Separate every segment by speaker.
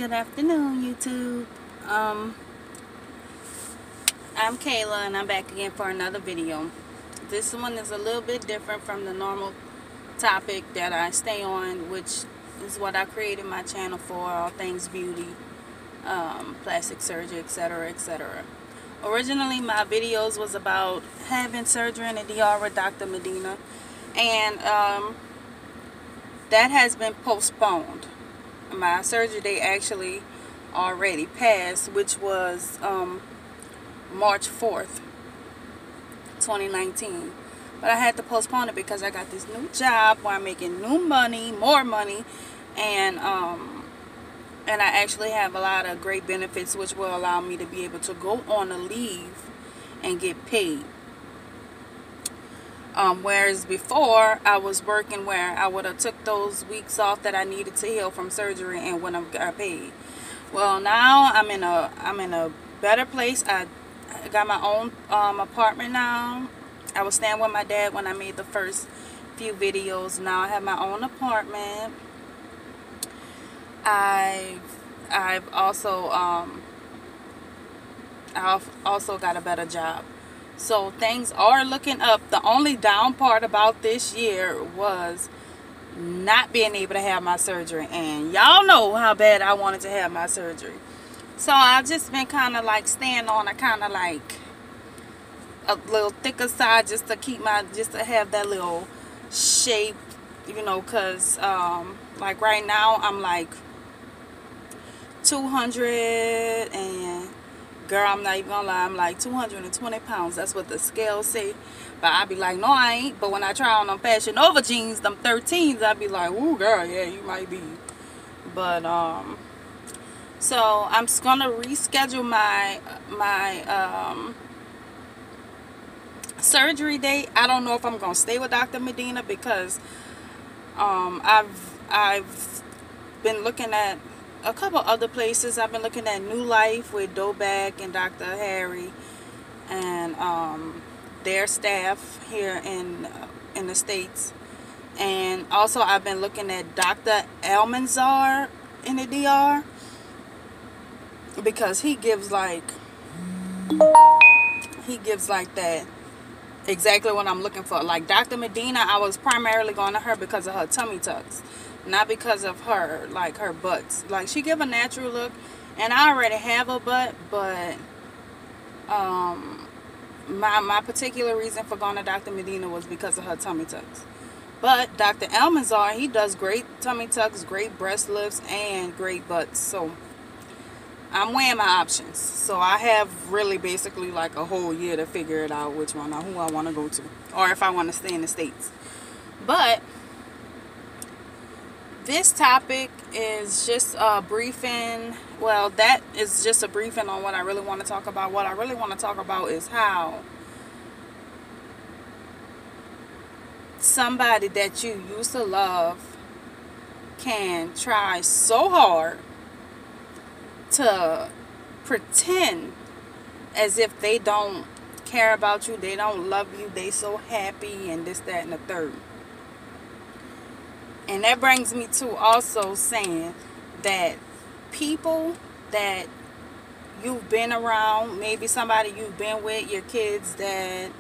Speaker 1: Good afternoon, YouTube. I'm Kayla and I'm back again for another video. This one is a little bit different from the normal topic that I stay on, which is what I created my channel for, all things beauty, plastic surgery, etc, etc. Originally my videos was about having surgery in the DR with Dr. Medina, and that has been postponed. My surgery date actually already passed, which was March 4th, 2019. But I had to postpone it because I got this new job where I'm making new money, more money, and I actually have a lot of great benefits which will allow me to be able to go on a leave and get paid. Whereas before I was working where I would have took those weeks off that I needed to heal from surgery and when I got paid. Well, now I'm in a better place. I got my own apartment now. I was staying with my dad when I made the first few videos. Now I have my own apartment. I've also got a better job. So things are looking up. The only down part about this year was not being able to have my surgery. And y'all know how bad I wanted to have my surgery. So I've just been kind of like staying on a kind of like a little thicker side just to keep just to have that little shape, you know, because like right now I'm like 200 and girl, I'm not even gonna lie, I'm like 220 pounds. That's what the scale say. But I be like, no, I ain't. But when I try on them Fashion Nova jeans, them 13s, I be like, ooh, girl, yeah, you might be. But so I'm just gonna reschedule my surgery date. I don't know if I'm gonna stay with Dr. Medina because I've been looking at a couple other places. I've been looking at New Life with Doback and Dr. Harry and their staff here in the States. And also I've been looking at Dr. Almanzar in the DR because he gives like that exactly what I'm looking for. Like Dr. Medina, I was primarily going to her because of her tummy tucks, not because of her like her butts. Like she give a natural look, and I already have a butt, but my particular reason for going to Dr. Medina was because of her tummy tucks. But Dr. Almanzar, he does great tummy tucks, great breast lifts, and great butts. So I'm weighing my options. So I have really basically like a whole year to figure it out which one or who I want to go to, or if I want to stay in the States. But this topic is just a briefing. Well, that is just a briefing on what I really want to talk about. What I really want to talk about is how somebody that you used to love can try so hard to pretend as if they don't care about you, they don't love you, they so happy, and this, that, and the third. And that brings me to also saying that people that you've been around, maybe somebody you've been with, your kids, dad,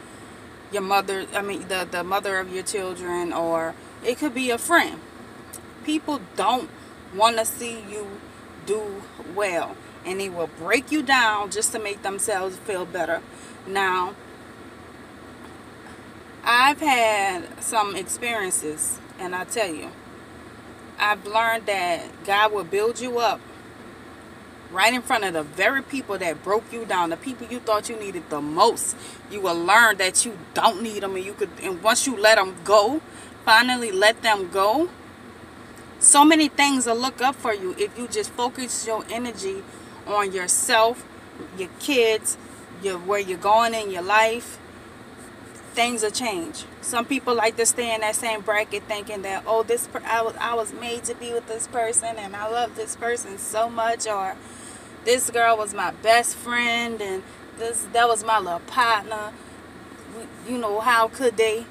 Speaker 1: your mother, I mean the mother of your children, or it could be a friend. People don't want to see you do well, and they will break you down just to make themselves feel better. Now, I've had some experiences, and I tell you, I've learned that God will build you up right in front of the very people that broke you down, the people you thought you needed the most. You will learn that you don't need them, and once you let them go, finally let them go, so many things will look up for you if you just focus your energy on yourself, your kids, where you're going in your life. Things will change. Some people like to stay in that same bracket thinking that, oh, I was made to be with this person and I love this person so much, or this girl was my best friend and that was my little partner. You know, how could they?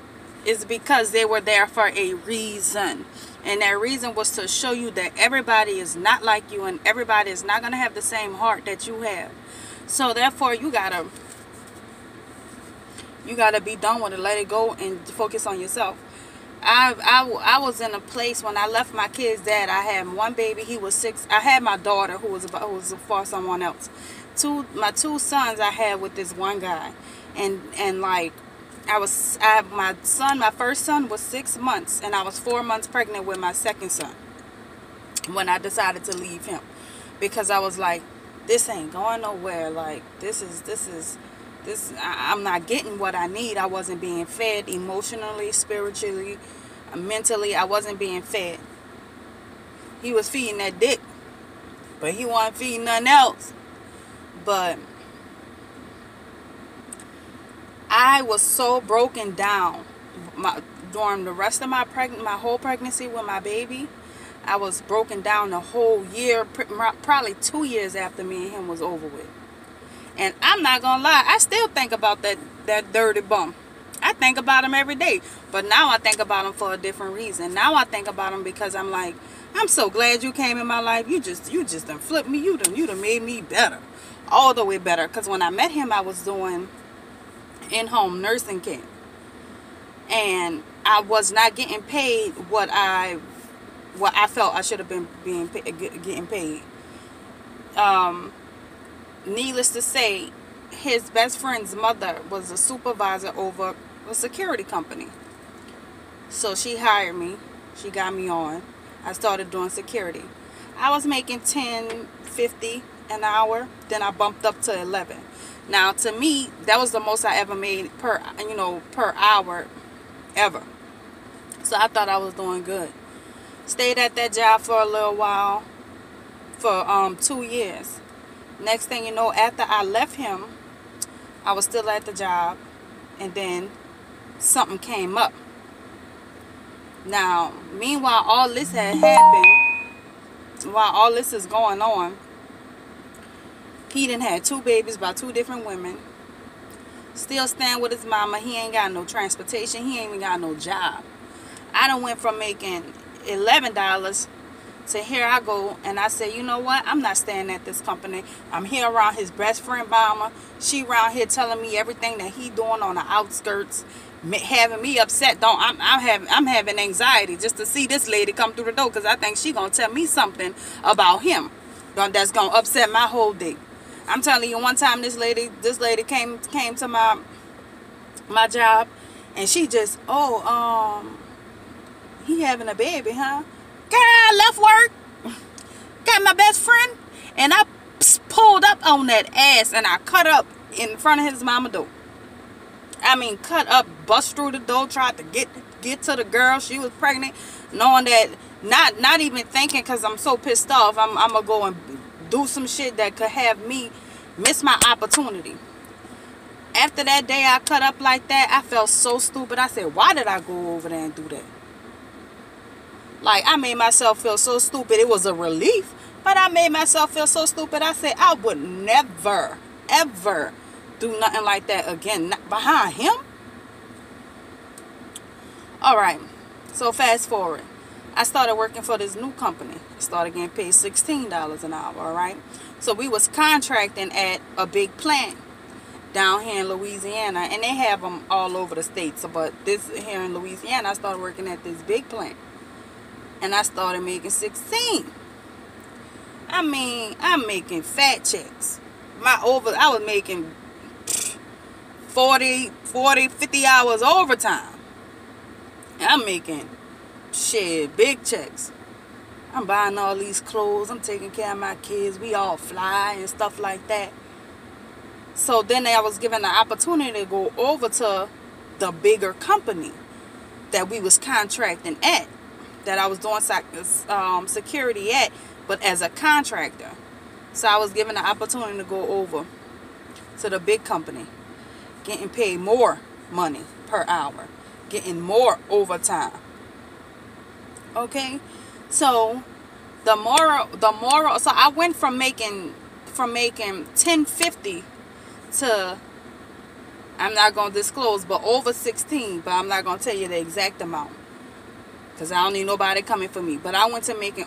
Speaker 1: It's because they were there for a reason. And that reason was to show you that everybody is not like you, and everybody is not going to have the same heart that you have. So therefore, you gotta be done with it. Let it go and focus on yourself. I was in a place when I left my kid's dad. I had one baby. He was 6. I had my daughter who was for someone else. My 2 sons I had with this one guy, and like my first son was 6 months, and I was 4 months pregnant with my second son when I decided to leave him, because I was like, this ain't going nowhere. Like this, I'm not getting what I need. I wasn't being fed emotionally, spiritually, mentally. I wasn't being fed. He was feeding that dick, but he wasn't feeding nothing else. But I was so broken down during the rest of my whole pregnancy with my baby. I was broken down the whole year, probably 2 years after me and him was over with. And I'm not gonna lie, I still think about that dirty bum. I think about him every day. But now I think about him for a different reason. Now I think about him because I'm like, I'm so glad you came in my life. You just done flipped me. You done made me better. All the way better. Because when I met him, I was doing in-home nursing care. And I was not getting paid what I felt I should have been getting paid. Needless to say, his best friend's mother was a supervisor over a security company. So she hired me. She got me on. I started doing security. I was making $10.50 an hour. Then I bumped up to 11. Now, to me, that was the most I ever made per hour ever. So I thought I was doing good. Stayed at that job for a little while, for 2 years. Next thing you know, after I left him, I was still at the job, and then something came up. Now, meanwhile, all this had happened, while all this is going on, he done had 2 babies by 2 different women. Still staying with his mama. He ain't got no transportation. He ain't even got no job. I done went from making $11 to here I go, and I say, you know what? I'm not staying at this company. I'm here around his best friend mama. She around here telling me everything that he doing on the outskirts, having me upset. I'm having anxiety just to see this lady come through the door, because I think she gonna tell me something about him that's gonna upset my whole day. I'm telling you, one time this lady came to my job, and she just, he having a baby, huh? Girl, I left work, got my best friend, and I pulled up on that ass, and I cut up in front of his mama door. I mean, cut up, bust through the door, tried to get to the girl. She was pregnant, knowing that, not even thinking, because I'm so pissed off, I'm gonna go and do some shit that could have me miss my opportunity. After that day I cut up like that, I felt so stupid. I said, why did I go over there and do that? Like, I made myself feel so stupid. It was a relief, but I made myself feel so stupid. I said, I would never, ever do nothing like that again. Not behind him. Alright, so fast forward. I started working for this new company. I started getting paid $16 an hour, alright? So we was contracting at a big plant down here in Louisiana. And they have them all over the states. But this here in Louisiana, I started working at this big plant. And I started making 16. I mean, I'm making fat checks. I was making 40, 50 hours overtime. And I'm making, big checks. I'm buying all these clothes. I'm taking care of my kids. We all fly and stuff like that. So then I was given the opportunity to go over to the bigger company that we was contracting at, that I was doing security at, but as a contractor. So I was given the opportunity to go over to the big company, getting paid more money per hour, getting more overtime. Okay, so the moral. So I went from making $10.50 to, I'm not gonna disclose, but over 16. But I'm not gonna tell you the exact amount. because I don't need nobody coming for me. But I went to making,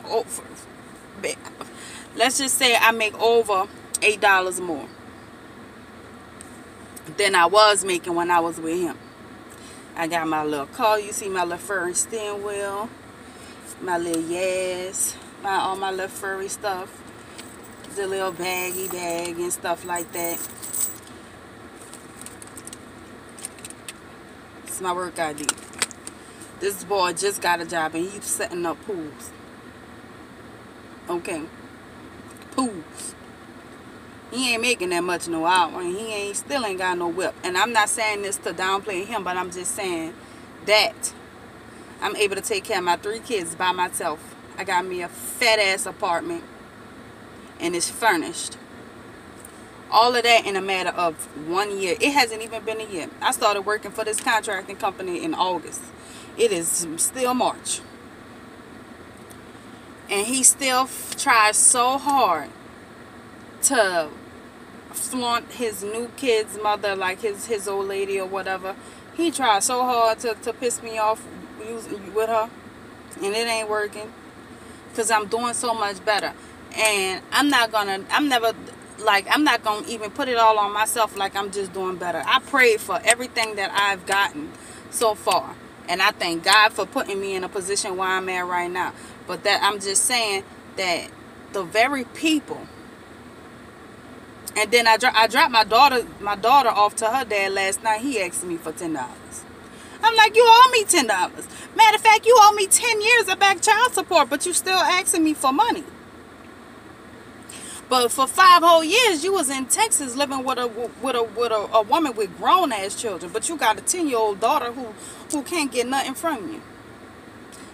Speaker 1: let's just say I make over $8 more than I was making when I was with him. I got my little car. You see my little furry steering wheel, my little all my little furry stuff, the little baggy bag and stuff like that. It's my work ID. This boy just got a job and he's setting up pools. Okay, pools. He ain't making that much no hour, and he still ain't got no whip. And I'm not saying this to downplay him, but I'm just saying that I'm able to take care of my 3 kids by myself. I got me a fat ass apartment, and it's furnished. All of that in a matter of 1 year. It hasn't even been a year. I started working for this contracting company in August. It is still March. And he still tries so hard to flaunt his new kid's mother, like his old lady or whatever. He tries so hard to piss me off with her. And it ain't working. Because I'm doing so much better. And I'm not going to even put it all on myself like I'm just doing better. I prayed for everything that I've gotten so far. And I thank God for putting me in a position where I'm at right now. But that I'm just saying that the very people. And then I dropped my daughter off to her dad last night. He asked me for $10. I'm like, you owe me $10. Matter of fact, you owe me 10 years of back child support, but you still asking me for money. But for 5 whole years, you was in Texas living with a woman with grown ass children. But you got a 10-year-old daughter who can't get nothing from you.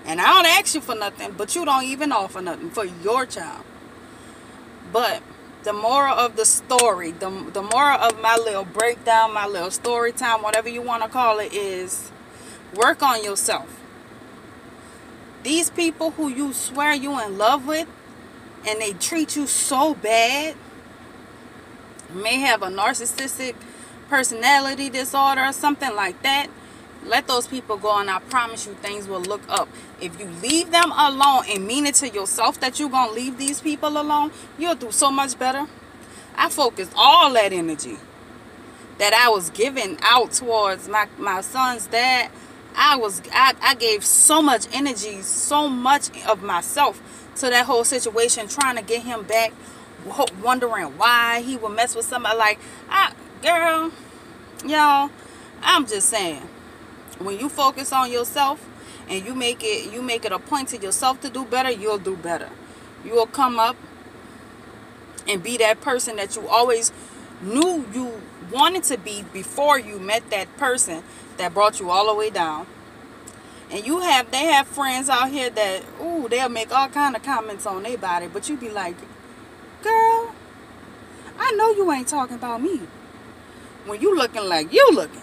Speaker 1: And I don't ask you for nothing, but you don't even offer nothing for your child. But the moral of the story, the moral of my little breakdown, my little story time, whatever you want to call it, is work on yourself. These people who you swear you in love with, and they treat you so bad, may have a narcissistic personality disorder or something like that. Let those people go, and I promise you things will look up. If you leave them alone and mean it to yourself that you're going to leave these people alone, you'll do so much better. I focused all that energy that I was giving out towards my son's dad. I gave so much energy, so much of myself to that whole situation, trying to get him back, wondering why he would mess with somebody. Like, girl, y'all, I'm just saying, when you focus on yourself and you make it a point to yourself to do better, you'll do better. You will come up and be that person that you always knew you wanted to be before you met that person that brought you all the way down. And they have friends out here that, they'll make all kind of comments on their body, but you be like, girl, I know you ain't talking about me when you looking like you looking.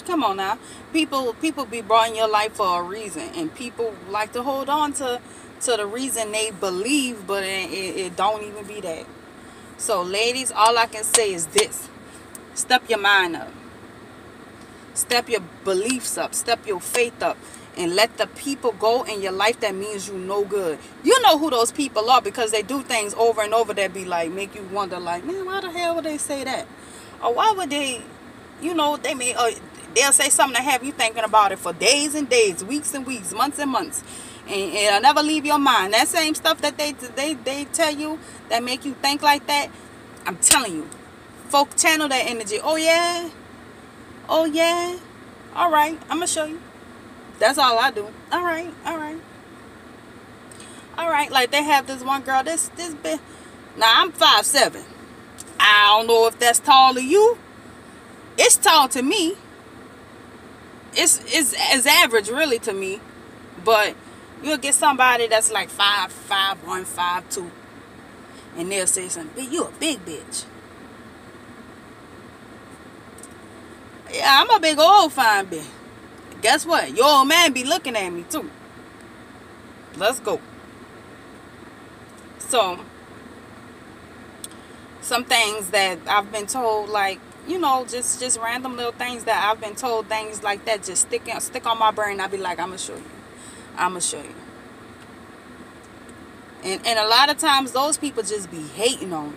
Speaker 1: Come on now. People be brought in your life for a reason, and people like to hold on to the reason they believe, but it don't even be that. So ladies, all I can say is this: step your mind up, step your beliefs up, step your faith up, and let the people go in your life that means you no good. You know who those people are, because they do things over and over that be like, make you wonder, like, man, why the hell would they say that? Or why would they, they'll say something to have you thinking about it for days and days, weeks and weeks, months and months. And it'll never leave your mind. That same stuff that they tell you that make you think like that, I'm telling you, folk channel that energy. Oh yeah, all right, I'm gonna show you. That's all I do. All right. Like they have this one girl, this bit. Now I'm 5'7". I don't know if that's tall to you. It's tall to me. It's average really to me, but you'll get somebody that's like 5'1", 5'2", and they'll say something, you a big bitch. Yeah, I'm a big old fine bitch. Guess what? Your old man be looking at me too. Let's go. So, some things that I've been told, like, you know, just random little things that I've been told, things like that just stick on my brain. I'll be like, I'm gonna show you. I'm gonna show you. And a lot of times those people just be hating on you.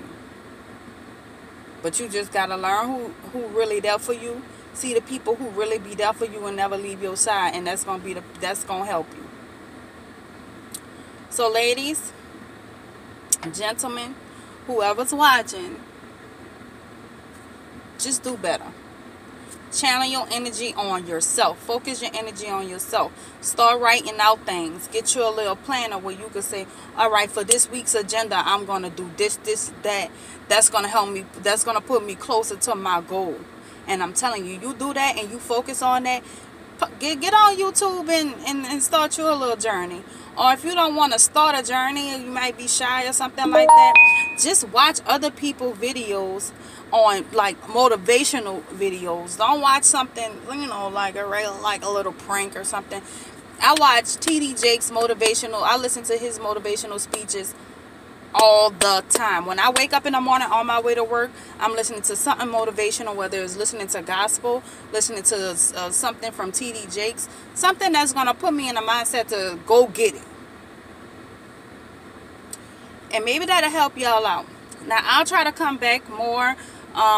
Speaker 1: But you just gotta learn who really there for you. See the people who really be there for you and never leave your side, and that's gonna help you. So ladies, gentlemen, whoever's watching, just do better. Channel your energy on yourself. Focus your energy on yourself. Start writing out things. Get you a little planner where you can say, all right, for this week's agenda, I'm going to do this, that. That's going to help me. That's going to put me closer to my goal. And I'm telling you, you do that and you focus on that. Get on YouTube and start your little journey. Or if you don't want to start a journey, you might be shy or something like that, just watch other people's videos on, like, motivational videos. Don't watch something, you know, like a little prank or something. I watch TD Jakes motivational. I listen to his motivational speeches all the time. When I wake up in the morning on my way to work, I'm listening to something motivational, whether it's listening to gospel, listening to something from TD Jakes, something that's going to put me in a mindset to go get it. And maybe that'll help y'all out. Now, I'll try to come back more,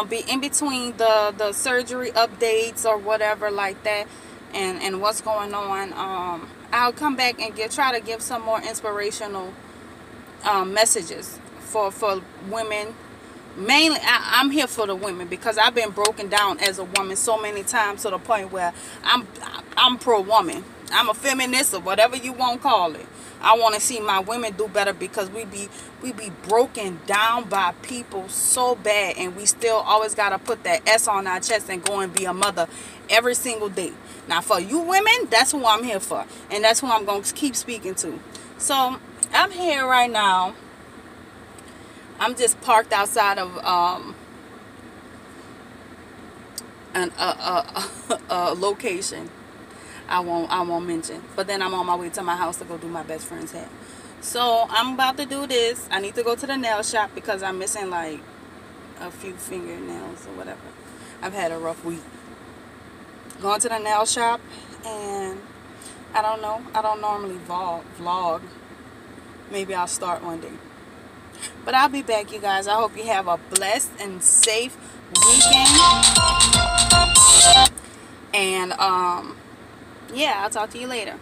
Speaker 1: be in between the surgery updates or whatever like that, and what's going on. I'll come back and try to give some more inspirational messages for women. Mainly, I'm here for the women, because I've been broken down as a woman so many times to the point where I'm pro-woman. I'm a feminist, or whatever you want to call it. I want to see my women do better, because we be broken down by people so bad, and we still always got to put that S on our chest and go and be a mother every single day. Now, for you women, that's who I'm here for, and that's who I'm going to keep speaking to. So, I'm here right now. I'm just parked outside of a location I won't mention, but then I'm on my way to my house to go do my best friend's hair. So I'm about to do this. I need to go to the nail shop because I'm missing like a few fingernails or whatever. I've had a rough week. Going to the nail shop, and I don't know, I don't normally vlog. Maybe I'll start one day. But I'll be back, you guys. I hope you have a blessed and safe weekend. And yeah, I'll talk to you later.